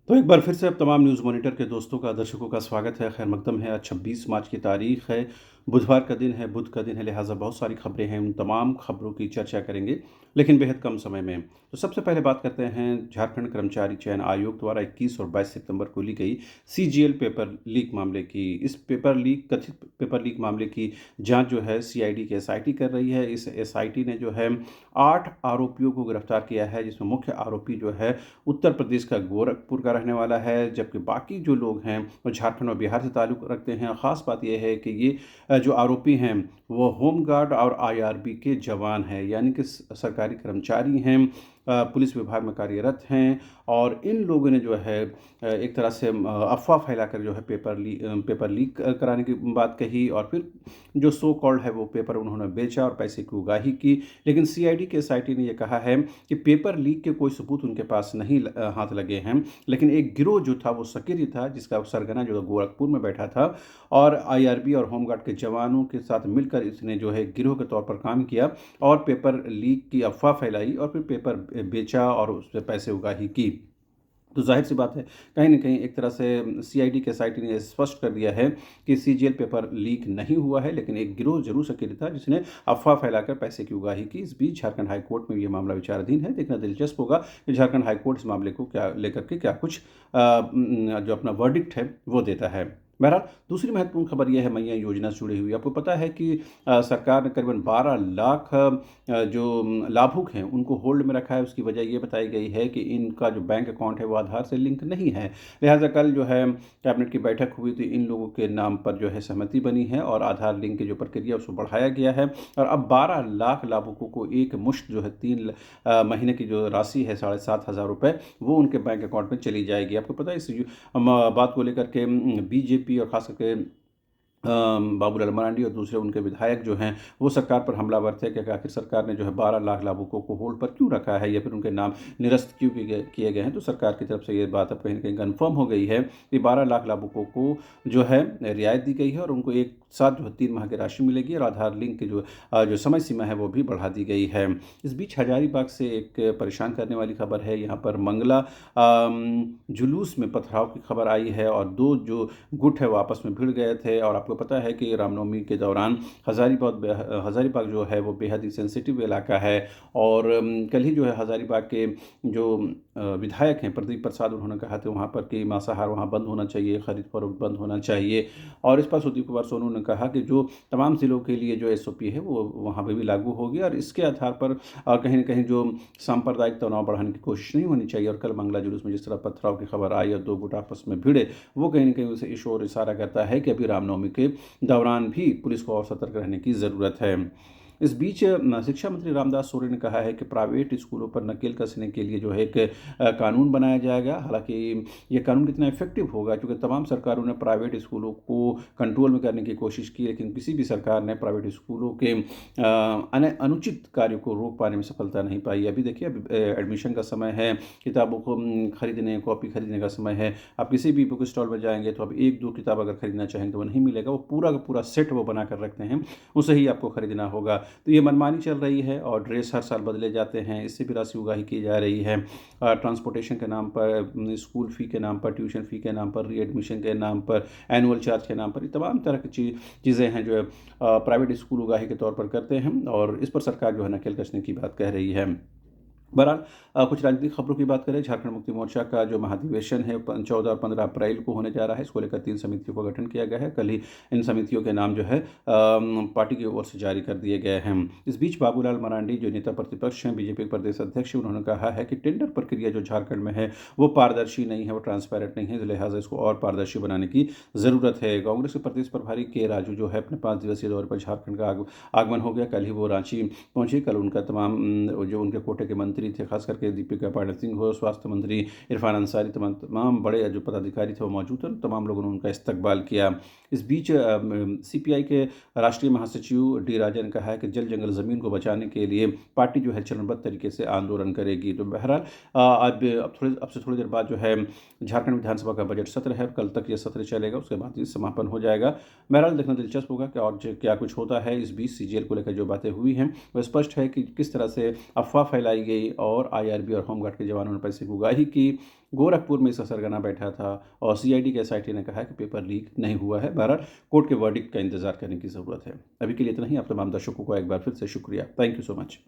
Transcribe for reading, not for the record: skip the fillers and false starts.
तो एक बार फिर से अब तमाम न्यूज़ मॉनिटर के दोस्तों का, दर्शकों का स्वागत है। खैर मकदम है, आज 26 मार्च की तारीख है, बुधवार का दिन है, बुध का दिन है, लिहाज़ा बहुत सारी खबरें हैं, उन तमाम खबरों की चर्चा करेंगे, लेकिन बेहद कम समय में। तो सबसे पहले बात करते हैं झारखंड कर्मचारी चयन आयोग द्वारा 21 और 22 सितंबर को ली गई सीजीएल पेपर लीक मामले की। इस कथित पेपर लीक मामले की जाँच जो है सीआईडी की एसआईटी कर रही है। इस एसआईटी ने जो है 8 आरोपियों को गिरफ्तार किया है, जिसमें मुख्य आरोपी जो है उत्तर प्रदेश का गोरखपुर का रहने वाला है, जबकि बाकी जो लोग हैं वो झारखंड और बिहार से ताल्लुक़ रखते हैं। ख़ास बात ये है कि ये जो आरोपी हैं वो होमगार्ड और आईआरबी के जवान हैं, यानी कि सरकारी कर्मचारी हैं, पुलिस विभाग में कार्यरत हैं। और इन लोगों ने जो है एक तरह से अफ़वाह फैलाकर जो है पेपर लीक कराने की बात कही, और फिर जो सो कॉल्ड है वो पेपर उन्होंने बेचा और पैसे की उगाही की। लेकिन सीआईडी के एसआईटी ने ये कहा है कि पेपर लीक के कोई सबूत उनके पास नहीं हाथ लगे हैं, लेकिन एक गिरोह जो था वो सक्रिय था, जिसका सरगना जो गोरखपुर में बैठा था, और आईआरबी और होमगार्ड के जवानों के साथ मिलकर इसने जो है गिरोह के तौर पर काम किया और पेपर लीक की अफवाह फैलाई और फिर पेपर बेचा और उससे पैसे उगाही की। तो ज़ाहिर-सी बात है, कहीं न कहीं एक तरह से सीआईडी के एसआईटी ने स्पष्ट कर दिया है कि सीजीएल पेपर लीक नहीं हुआ है, लेकिन एक गिरोह ज़रूर सक्रिय था जिसने अफ़वाह फैलाकर पैसे की उगाही की। इस बीच झारखंड हाई कोर्ट में ये मामला विचाराधीन है। देखना दिलचस्प होगा कि झारखंड हाई कोर्ट इस मामले को क्या लेकर के क्या कुछ जो अपना वर्डिक्ट है वो देता है। बहरहाल दूसरी महत्वपूर्ण खबर ये है मैया योजना से जुड़ी हुई। आपको पता है कि सरकार ने करीबन 12 लाख जो लाभुक हैं उनको होल्ड में रखा है। उसकी वजह ये बताई गई है कि इनका जो बैंक अकाउंट है वो आधार से लिंक नहीं है। लिहाजा कल जो है कैबिनेट की बैठक हुई थी, इन लोगों के नाम पर जो है सहमति बनी है और आधार लिंक की जो प्रक्रिया उसको बढ़ाया गया है, और अब 12 लाख लाभुकों को एक मुश्त जो है 3 महीने की जो राशि है 7,500 रुपये वो उनके बैंक अकाउंट में चली जाएगी। आपको पता है इस बात को लेकर के बीजेपी और ख़ास करके बाबूलाल मरांडी और दूसरे उनके विधायक जो हैं वो सरकार पर हमलावर थे कि आखिर सरकार ने जो है 12 लाख लाभुकों को होल्ड पर क्यों रखा है या फिर उनके नाम निरस्त क्यों किए गए हैं। तो सरकार की तरफ से ये बात अब कहीं न कहीं कन्फर्म हो गई है कि 12 लाख लाभुकों को जो है रियायत दी गई है और उनको एक साथ जो है 3 माह की राशि मिलेगी और आधार लिंक की जो समय सीमा है वो भी बढ़ा दी गई है। इस बीच हजारीबाग से एक परेशान करने वाली खबर है। यहाँ पर मंगला जुलूस में पथराव की खबर आई है और 2 जो गुट है वो आपस में भिड़ गए थे। और आपको पता है कि रामनवमी के दौरान हज़ारीबाग जो है वो बेहद ही सेंसिटिव इलाका है। और कल ही जो है हज़ारीबाग के जो विधायक हैं प्रदीप प्रसाद, उन्होंने कहा था वहाँ पर कि मांसाहार वहाँ बंद होना चाहिए, खरीद फरोख्त बंद होना चाहिए। और इस पर सुदीप कुमार सोनू ने कहा कि जो तमाम ज़िलों के लिए जो एसओपी है वो वहाँ पे भी लागू होगी और इसके आधार पर कहीं न कहीं जो सांप्रदायिक तनाव बढ़ाने की कोशिश नहीं होनी चाहिए। और कल मंगला जुलूस में जिस तरह पथराव की खबर आई और 2 गुट आपस में भिड़े, वो कहीं न कहीं उसे इशारा इशारा करता है कि अभी रामनवमी के दौरान भी पुलिस को और सतर्क रहने की ज़रूरत है। इस बीच शिक्षा मंत्री रामदास सोरेन ने कहा है कि प्राइवेट स्कूलों पर नकेल कसने के लिए जो है एक कानून बनाया जाएगा। हालाँकि ये कानून कितना इफ़ेक्टिव होगा, क्योंकि तमाम सरकारों ने प्राइवेट स्कूलों को कंट्रोल में करने की कोशिश की, लेकिन किसी भी सरकार ने प्राइवेट स्कूलों के अनुचित कार्यों को रोक पाने में सफलता नहीं पाई। अभी देखिए, अभी एडमिशन का समय है, किताबों को खरीदने, कॉपी खरीदने का समय है। आप किसी भी बुक स्टॉल में जाएँगे तो अब 1-2 किताब अगर खरीदना चाहेंगे तो वो नहीं मिलेगा, वो पूरा का पूरा सेट वो बना कर रखते हैं, उसे ही आपको खरीदना होगा। तो ये मनमानी चल रही है और ड्रेस हर साल बदले जाते हैं, इससे भी राशि उगाही की जा रही है। ट्रांसपोर्टेशन के नाम पर, स्कूल फ़ी के नाम पर, ट्यूशन फ़ी के नाम पर, रीएडमिशन के नाम पर, एनुअल चार्ज के नाम पर, ये तमाम तरह की चीज़ें हैं जो प्राइवेट स्कूल उगाही के तौर पर करते हैं और इस पर सरकार जो है नकेल कसने की बात कह रही है। बहरहाल कुछ राजनीतिक खबरों की बात करें। झारखंड मुक्ति मोर्चा का जो महाधिवेशन है 14 और 15 अप्रैल को होने जा रहा है। इसको लेकर 3 समितियों का गठन किया गया है। कल ही इन समितियों के नाम जो है पार्टी की ओर से जारी कर दिए गए हैं। इस बीच बाबूलाल मरांडी जो नेता प्रतिपक्ष हैं, बीजेपी के प्रदेश अध्यक्ष, उन्होंने कहा है कि टेंडर प्रक्रिया जो झारखंड में है वो पारदर्शी नहीं है, वो ट्रांसपेरेंट नहीं है, लिहाजा इसको और पारदर्शी बनाने की ज़रूरत है। कांग्रेस के प्रदेश प्रभारी के राजू जो है अपने 5 दिवसीय दौरे पर झारखंड का आगमन हो गया। कल ही वो रांची पहुंचे। कल उनका तमाम जो उनके कोटे के मंत्री थे, खास करके दीपिका पांडे सिंह हो, स्वास्थ्य मंत्री इरफान अंसारी, तमाम बड़े जो पदाधिकारी थे वो मौजूद थे। तमाम लोगों ने उनका इस्तकबाल किया। इस बीच सीपीआई के राष्ट्रीय महासचिव डी राजा ने कहा है कि जल जंगल ज़मीन को बचाने के लिए पार्टी जो है चरणबद्ध तरीके से आंदोलन करेगी। तो बहरहाल अब से थोड़ी देर बाद जो है झारखंड विधानसभा का बजट सत्र है, कल तक ये सत्र चलेगा, उसके बाद ये समापन हो जाएगा। बहरहाल देखना दिलचस्प होगा कि और क्या कुछ होता है। इस बीच सीजीएल को लेकर जो बातें हुई हैं वो स्पष्ट है कि किस तरह से अफवाह फैलाई गई और आईआरबी और होमगार्ड के जवानों ने पैसे की उगाही की। गोरखपुर में इसका सरगना बैठा था और सीआईडी के एसआईटी ने कहा है कि पेपर लीक नहीं हुआ है। बहरहाल कोर्ट के वर्डिक्ट का इंतजार करने की ज़रूरत है। अभी के लिए इतना ही। आप तमाम दर्शकों को एक बार फिर से शुक्रिया। Thank you so much.